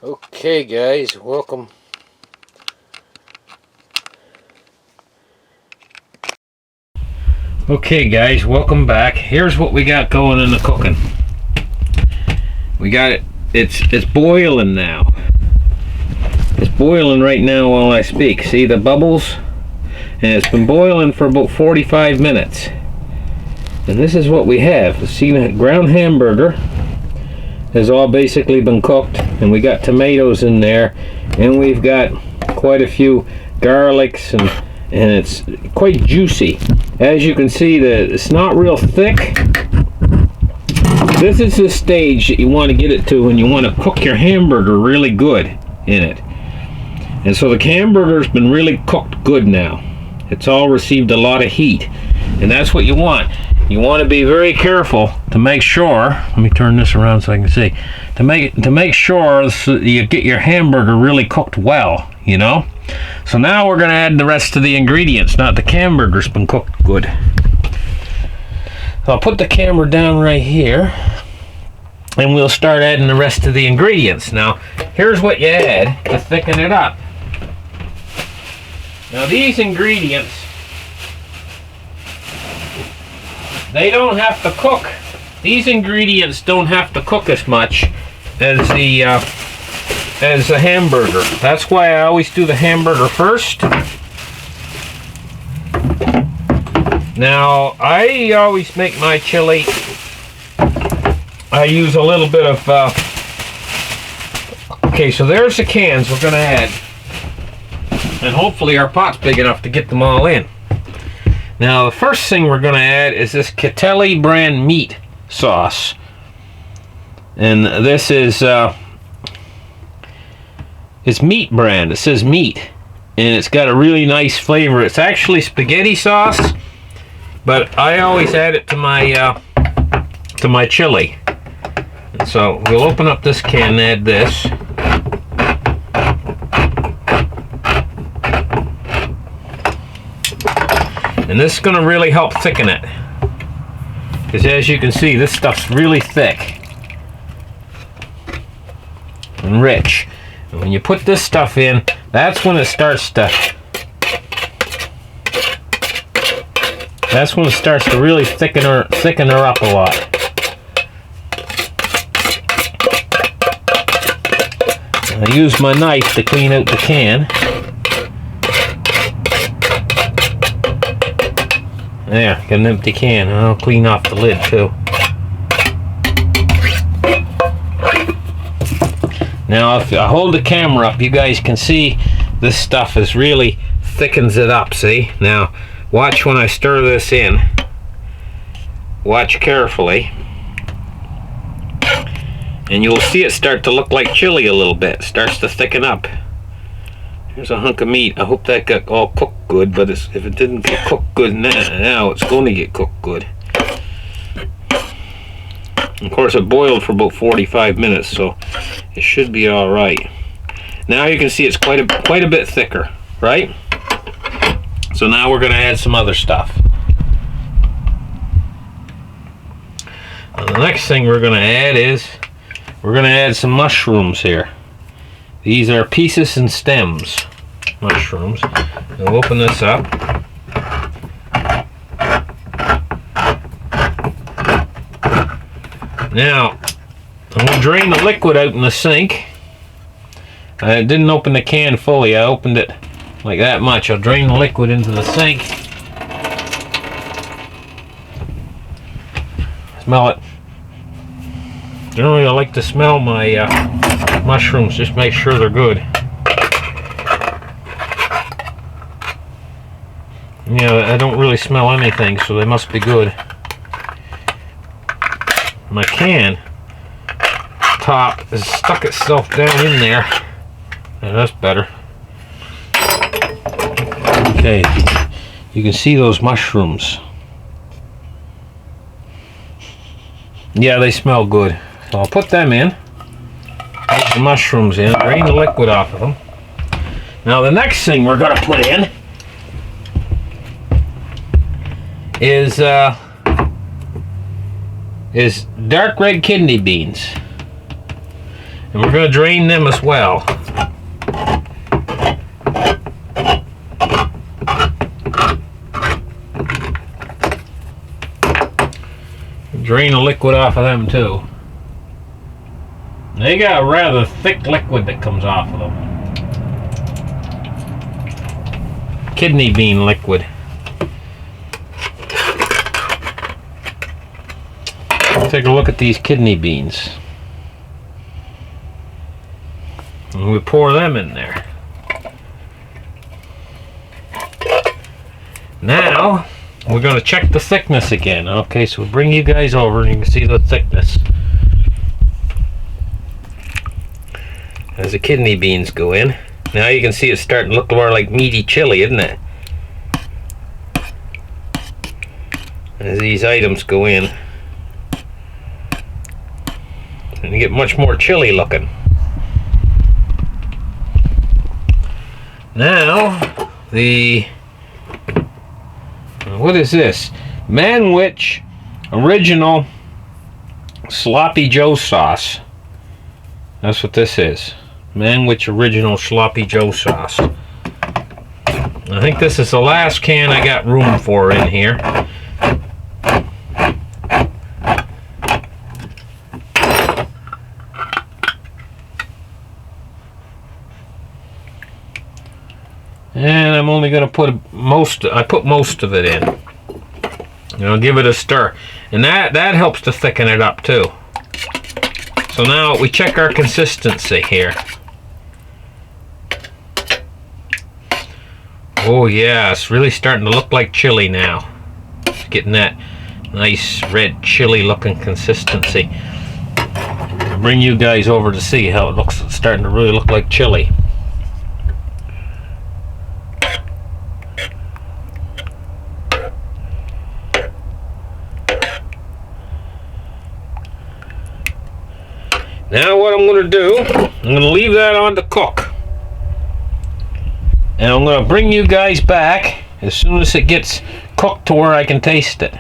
Okay guys, welcome. Okay guys, welcome back. Here's what we got going in the cooking. We got it, it's boiling now. It's boiling right now while I speak. See the bubbles? And it's been boiling for about 45 minutes. And this is what we have. See, the ground hamburger has all basically been cooked, and we got tomatoes in there, and we've got quite a few garlics, and it's quite juicy. As you can see, it's not real thick. This is the stage that you want to get it to when you want to cook your hamburger really good in it. And so the hamburger's been really cooked good now. It's all received a lot of heat, and that's what you want. You want to be very careful to make sure. Let me turn this around so I can see. To make sure so you get your hamburger really cooked well, you know. So now we're going to add the rest of the ingredients. Now the hamburger's been cooked good. So I'll put the camera down right here, and we'll start adding the rest of the ingredients. Now here's what you add to thicken it up. Now these ingredients, they don't have to cook. These ingredients don't have to cook as much as the hamburger. That's why I always do the hamburger first. Now I always make my chili. I use a little bit of. Okay, so there's the cans we're going to add, and hopefully our pot's big enough to get them all in. Now the first thing we're going to add is this Catelli brand meat sauce, and this is it's meat brand. It says meat, and it's got a really nice flavor. It's actually spaghetti sauce, but I always add it to my chili. And so we'll open up this can and add this. And this is going to really help thicken it, because as you can see, this stuff's really thick and rich. And when you put this stuff in, that's when it starts to really thicken her up a lot. I use my knife to clean out the can. There, got an empty can. I'll clean off the lid too. Now if I hold the camera up, you guys can see this stuff is really thickens it up, see? Now watch when I stir this in. Watch carefully. And you'll see it start to look like chili a little bit. It starts to thicken up. Here's a hunk of meat. I hope that got all cooked good, but if it didn't get cooked good now, it's going to get cooked good. Of course, it boiled for about 45 minutes, so it should be all right. Now you can see it's quite a bit thicker, right? So now we're going to add some other stuff. And the next thing we're going to add is we're going to add some mushrooms here. These are pieces and stems mushrooms. We'll open this up. Now, I'm going to drain the liquid out in the sink. I didn't open the can fully. I opened it like that much. I'll drain the liquid into the sink. Smell it. Generally, I like to smell my mushrooms, just make sure they're good. Yeah, I don't really smell anything, so they must be good. My can top has stuck itself down in there. Yeah, that's better. Okay, you can see those mushrooms. Yeah, they smell good. So I'll put them in. Put the mushrooms in, drain the liquid off of them. Now the next thing we're going to put in is dark red kidney beans. And we're going to drain them as well. Drain the liquid off of them too. They got a rather thick liquid that comes off of them. Kidney bean liquid. Take a look at these kidney beans. And we pour them in there. Now we're going to check the thickness again. Okay, so we'll bring you guys over and you can see the thickness. As the kidney beans go in. Now you can see it's starting to look more like meaty chili, isn't it? As these items go in. And you get much more chili looking. Now, what is this? Manwich Original Sloppy Joe Sauce. That's what this is. Manwich Original Sloppy Joe Sauce. I think this is the last can I got room for in here. And I'm only going to put most of it in. And I'll give it a stir. And that helps to thicken it up too. So now we check our consistency here. Oh yeah, it's really starting to look like chili now. It's getting that nice red chili looking consistency. I'll bring you guys over to see how it looks. It's starting to really look like chili. Now what I'm going to do, I'm going to leave that on to cook. And I'm going to bring you guys back as soon as it gets cooked to where I can taste it.